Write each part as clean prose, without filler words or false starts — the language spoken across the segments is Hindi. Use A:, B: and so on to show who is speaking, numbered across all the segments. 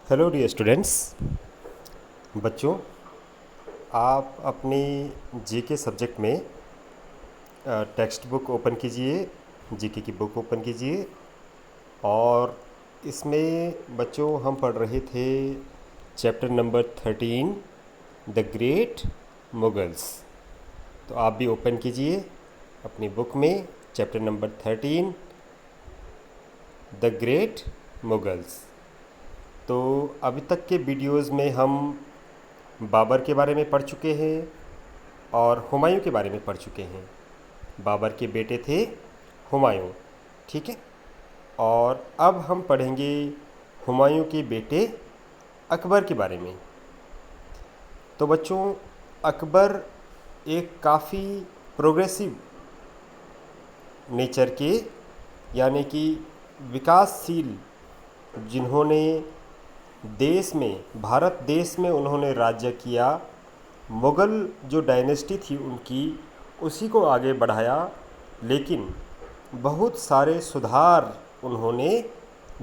A: Hello dear students. बच्चों, आप अपनी जीके सब्जेक्ट में टेक्स्ट बुक ओपन कीजिए, जीके की बुक ओपन कीजिए। और इसमें बच्चों हम पढ़ रहे थे chapter number 13, the great Mughals. तो आप भी ओपन कीजिए अपनी बुक में chapter number 13, the great Mughals. तो अभी तक के वीडियोज़ में हम बाबर के बारे में पढ़ चुके हैं और हुमायूं के बारे में पढ़ चुके हैं। बाबर के बेटे थे हुमायूं, ठीक है। और अब हम पढ़ेंगे हुमायूं के बेटे अकबर के बारे में। तो बच्चों, अकबर एक काफ़ी प्रोग्रेसिव नेचर के, यानी कि विकासशील, जिन्होंने देश में, भारत देश में उन्होंने राज्य किया, मुग़ल जो डायनेस्टी थी उनकी, उसी को आगे बढ़ाया। लेकिन बहुत सारे सुधार उन्होंने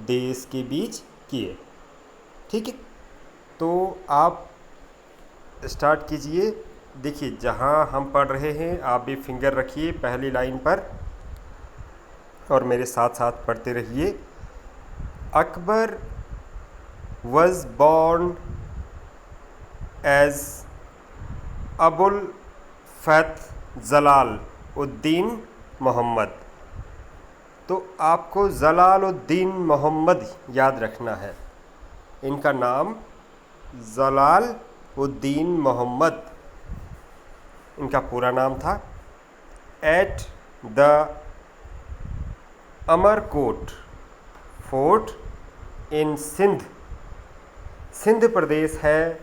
A: देश के बीच किए, ठीक है। तो आप स्टार्ट कीजिए। देखिए, जहाँ हम पढ़ रहे हैं आप भी फिंगर रखिए पहली लाइन पर और मेरे साथ साथ पढ़ते रहिए। Akbar was born as Abul Fath Jalal uddin Muhammad. तो आपको जलालुद्दीन मोहम्मद याद रखना है। इनका नाम जलाल उद्दीन मोहम्मद इनका पूरा नाम था। एट द अमरकोट फोर्ट इन सिंध, सिंध प्रदेश है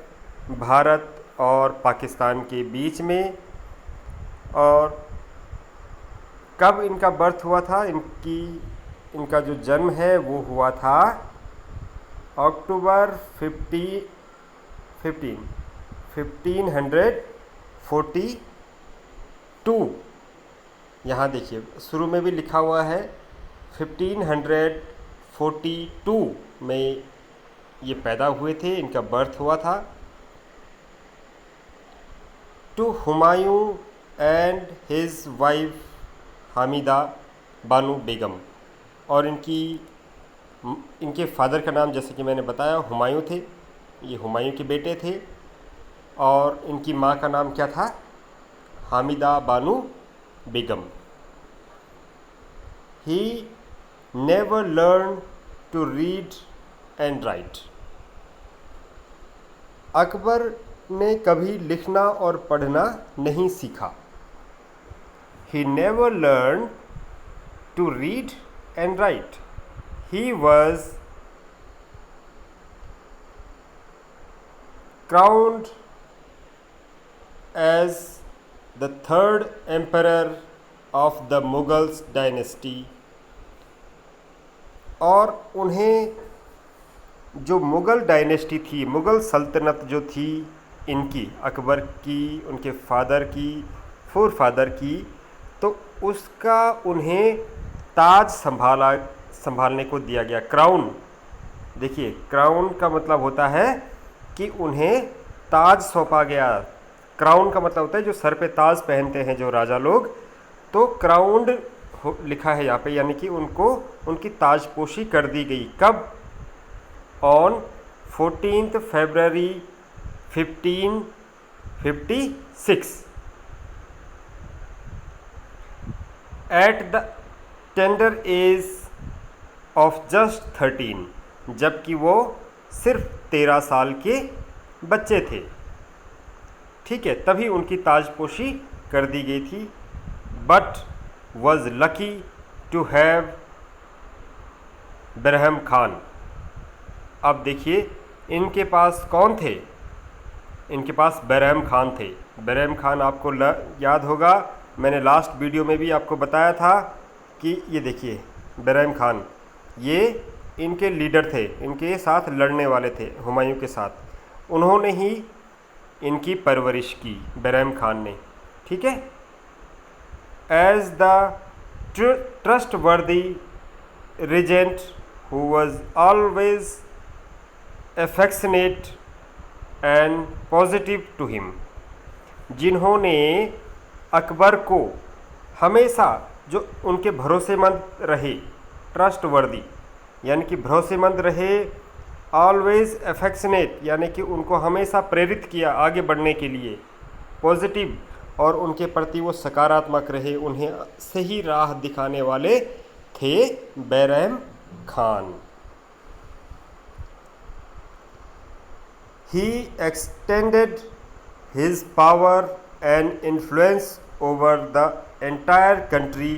A: भारत और पाकिस्तान के बीच में। और कब इनका बर्थ हुआ था, इनका जो जन्म है वो हुआ था अक्टूबर 1542। यहाँ देखिए शुरू में भी लिखा हुआ है 1542 में ये पैदा हुए थे, इनका बर्थ हुआ था। To Humayun and his wife Hamida Banu Begum. और इनके फादर का नाम, जैसे कि मैंने बताया, हुमायूं थे। ये हुमायूं के बेटे थे। और इनकी माँ का नाम क्या था? Hamida Banu Begum. He never learn to read and write. Akbar ने कभी लिखना और पढ़ना नहीं सीखा। He never learned to read and write. He was crowned as the third emperor of the Mughals dynasty। और उन्हें जो मुग़ल डायनेस्टी थी, मुग़ल सल्तनत जो थी इनकी, अकबर की, उनके फादर की, फोर फादर की, तो उसका उन्हें ताज संभालने को दिया गया। क्राउन, देखिए क्राउन का मतलब होता है कि उन्हें ताज सौंपा गया। क्राउन का मतलब होता है जो सर पे ताज पहनते हैं जो राजा लोग, तो क्राउंड लिखा है यहाँ पे, यानी कि उनको उनकी ताजपोशी कर दी गई। कब? On 14 February 1556 at the tender as of just 13, जबकि वो सिर्फ 13 साल के बच्चे थे, ठीक है। तभी उनकी ताजपोशी कर दी गई थी। But was lucky to have Bairam Khan. अब देखिए इनके पास कौन थे? इनके पास बैरहम खान थे। बैरहम खान आपको याद होगा, मैंने लास्ट वीडियो में भी आपको बताया था कि ये देखिए बैरहम खान, ये इनके लीडर थे, इनके साथ लड़ने वाले थे हुमायूं के साथ। उन्होंने ही इनकी परवरिश की, बैरहम खान ने, ठीक है। As the trustworthy regent who was always affectionate and positive to him, जिन्होंने अकबर को हमेशा जो उनके भरोसेमंद रहे, ट्रस्टवर्दी यानी कि भरोसेमंद रहे, ऑलवेज अफेक्शनेट यानी कि उनको हमेशा प्रेरित किया आगे बढ़ने के लिए, पॉजिटिव और उनके प्रति वो सकारात्मक रहे, उन्हें सही राह दिखाने वाले थे Bairam Khan. He extended his power and influence over the entire country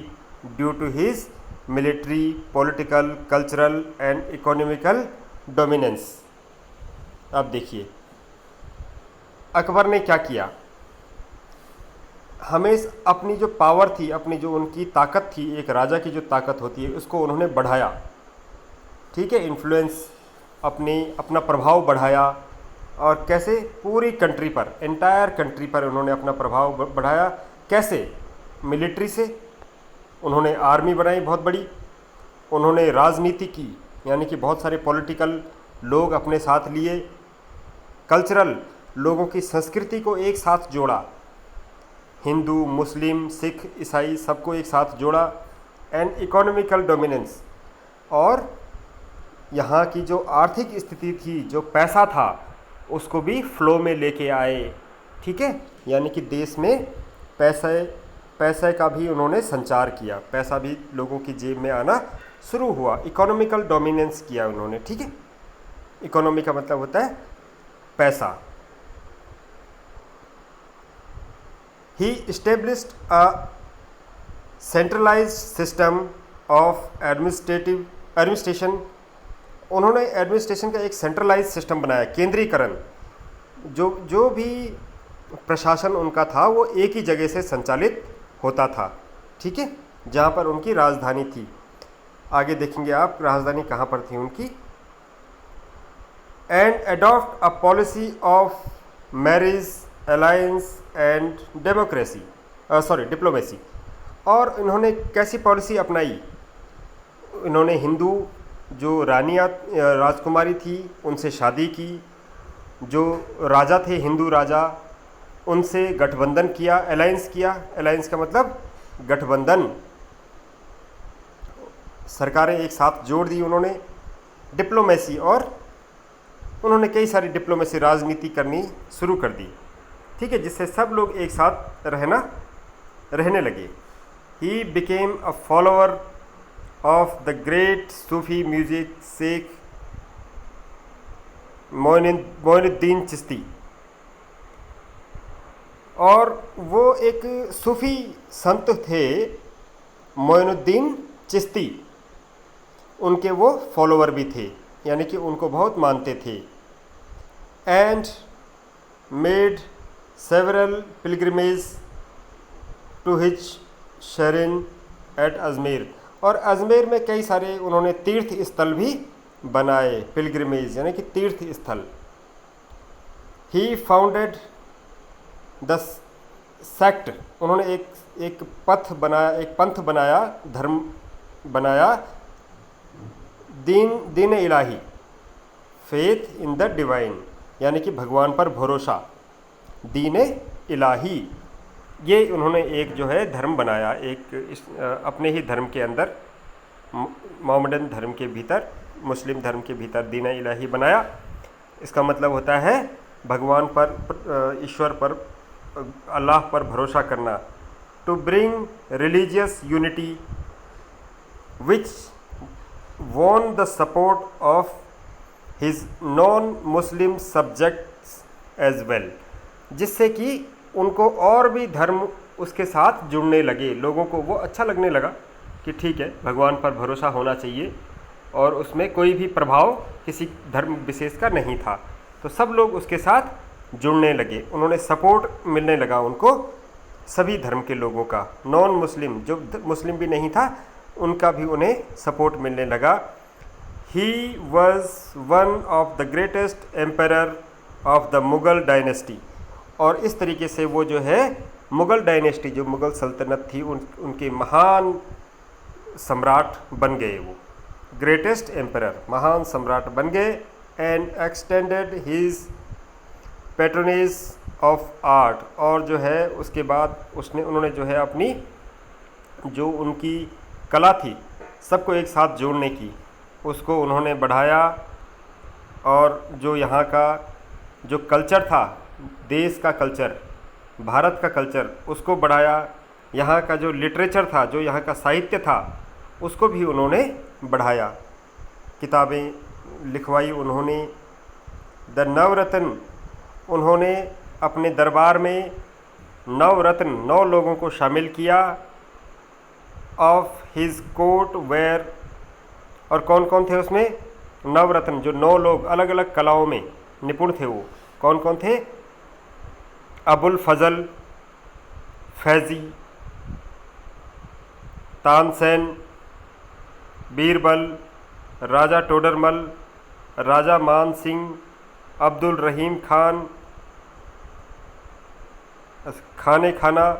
A: due to his military, political, cultural and economical dominance। अब देखिए अकबर ने क्या किया, हमेशा अपनी जो पावर थी, अपनी जो उनकी ताकत थी, एक राजा की जो ताकत होती है उसको उन्होंने बढ़ाया, ठीक है, इन्फ्लुएंस अपना प्रभाव बढ़ाया। और कैसे? पूरी कंट्री पर, एंटायर कंट्री पर उन्होंने अपना प्रभाव बढ़ाया। कैसे? मिलिट्री से उन्होंने आर्मी बनाई बहुत बड़ी, उन्होंने राजनीति की यानी कि बहुत सारे पॉलिटिकल लोग अपने साथ लिए, कल्चरल लोगों की संस्कृति को एक साथ जोड़ा, हिंदू, मुस्लिम, सिख, ईसाई सबको एक साथ जोड़ा, एंड इकोनॉमिकल डोमिनेंस, और यहाँ की जो आर्थिक स्थिति थी, जो पैसा था, उसको भी फ्लो में लेके आए, ठीक है, यानी कि देश में पैसे का भी उन्होंने संचार किया, पैसा भी लोगों की जेब में आना शुरू हुआ, इकोनॉमिकल डोमिनेंस किया उन्होंने, ठीक है। इकोनॉमी का मतलब होता है पैसा। He established a centralized system of administration। उन्होंने एडमिनिस्ट्रेशन का एक सेंट्रलाइज सिस्टम बनाया, केंद्रीकरण, जो भी प्रशासन उनका था वो एक ही जगह से संचालित होता था, ठीक है, जहाँ पर उनकी राजधानी थी। आगे देखेंगे आप राजधानी कहाँ पर थी उनकी। And adopt a policy of marriage, alliance and diplomacy. और इन्होंने कैसी पॉलिसी अपनाई? इन्होंने हिंदू जो रानियाँ, राजकुमारी थी, उनसे शादी की, जो राजा थे हिंदू राजा, उनसे गठबंधन किया, अलायंस किया। अलायंस का मतलब गठबंधन, सरकारें एक साथ जोड़ दी उन्होंने। डिप्लोमेसी, और उन्होंने कई सारी डिप्लोमेसी, राजनीति करनी शुरू कर दी, ठीक है, जिससे सब लोग एक साथ रहने लगे। He became a follower of the great Sufi music Sheikh Moinuddin Chishti. और वो एक सूफी संत थे मोइनुद्दीन चिश्ती, उनके वो फॉलोअर भी थे, यानी कि उनको बहुत मानते थे। And made several pilgrimages to his shrine at Ajmer. और अजमेर में कई सारे उन्होंने तीर्थ स्थल भी बनाए, पिलग्रिमेज यानी कि तीर्थ स्थल। ही फाउंडेड द सेक्ट, उन्होंने एक पंथ बनाया, धर्म बनाया, दीन इलाही, फेथ इन द डिवाइन, यानी कि भगवान पर भरोसा, दीन इलाही। ये उन्होंने एक जो है धर्म बनाया, एक अपने ही धर्म के अंदर, मोहम्मदन धर्म के भीतर, मुस्लिम धर्म के भीतर दीन इलाही बनाया। इसका मतलब होता है भगवान पर, ईश्वर पर, अल्लाह पर भरोसा करना। To bring religious unity which won the support of his non Muslim subjects as well, जिससे कि उनको और भी धर्म उसके साथ जुड़ने लगे, लोगों को वो अच्छा लगने लगा कि ठीक है, भगवान पर भरोसा होना चाहिए, और उसमें कोई भी प्रभाव किसी धर्म विशेष का नहीं था, तो सब लोग उसके साथ जुड़ने लगे। उन्होंने सपोर्ट मिलने लगा उनको सभी धर्म के लोगों का, नॉन मुस्लिम, जो मुस्लिम भी नहीं था उनका भी उन्हें सपोर्ट मिलने लगा। He was one of the greatest emperor of the Mughal dynasty. और इस तरीके से वो जो है मुग़ल डायनेस्टी, जो मुग़ल सल्तनत थी, उनके महान सम्राट बन गए। वो ग्रेटेस्ट एम्परर, महान सम्राट बन गए। And extended his patronage of art, और जो है उसके बाद उन्होंने जो है अपनी जो उनकी कला थी सबको एक साथ जोड़ने की, उसको उन्होंने बढ़ाया। और जो यहाँ का जो कल्चर था, देश का कल्चर, भारत का कल्चर, उसको बढ़ाया। यहाँ का जो लिटरेचर था, जो यहाँ का साहित्य था, उसको भी उन्होंने बढ़ाया। किताबें लिखवाई उन्होंने। द नवरत्न, उन्होंने अपने दरबार में नवरत्न 9 लोगों को शामिल किया। ऑफ हिज कोर्ट वेयर, और कौन कौन थे उसमें? नवरत्न, जो 9 लोग अलग अलग कलाओं में निपुण थे, वो कौन कौन थे? अबुल फजल, फैज़ी, तानसेन, बीरबल, राजा टोडरमल, राजा मान सिंह, अब्दुल रहीम खान, खाने खाना,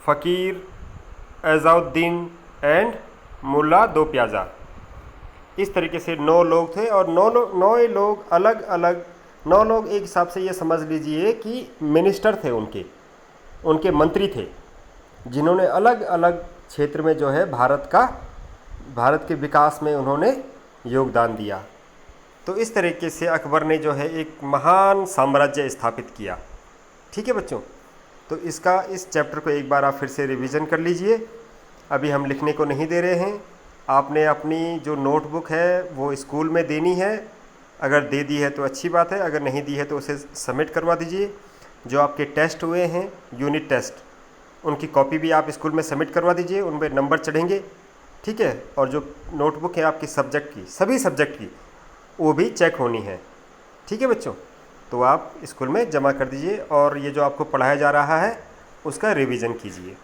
A: फ़कीर, एज़ाउद्दीन एंड मुल्ला दो प्याजा। इस तरीके से 9 लोग थे, और 9 लोग अलग अलग, 9 लोग एक हिसाब से ये समझ लीजिए कि मिनिस्टर थे, उनके मंत्री थे, जिन्होंने अलग अलग क्षेत्र में जो है भारत के विकास में उन्होंने योगदान दिया। तो इस तरीके से अकबर ने जो है एक महान साम्राज्य स्थापित किया। ठीक है बच्चों, तो इस चैप्टर को एक बार आप फिर से रिवीजन कर लीजिए। अभी हम लिखने को नहीं दे रहे हैं, आपने अपनी जो नोटबुक है वो स्कूल में देनी है। अगर दे दी है तो अच्छी बात है, अगर नहीं दी है तो उसे सबमिट करवा दीजिए। जो आपके टेस्ट हुए हैं, यूनिट टेस्ट, उनकी कॉपी भी आप स्कूल में सबमिट करवा दीजिए, उन पर नंबर चढ़ेंगे। ठीक है, और जो नोटबुक है आपकी सब्जेक्ट की, सभी सब्जेक्ट की, वो भी चेक होनी है। ठीक है बच्चों, तो आप स्कूल में जमा कर दीजिए, और ये जो आपको पढ़ाया जा रहा है उसका रिवीजन कीजिए।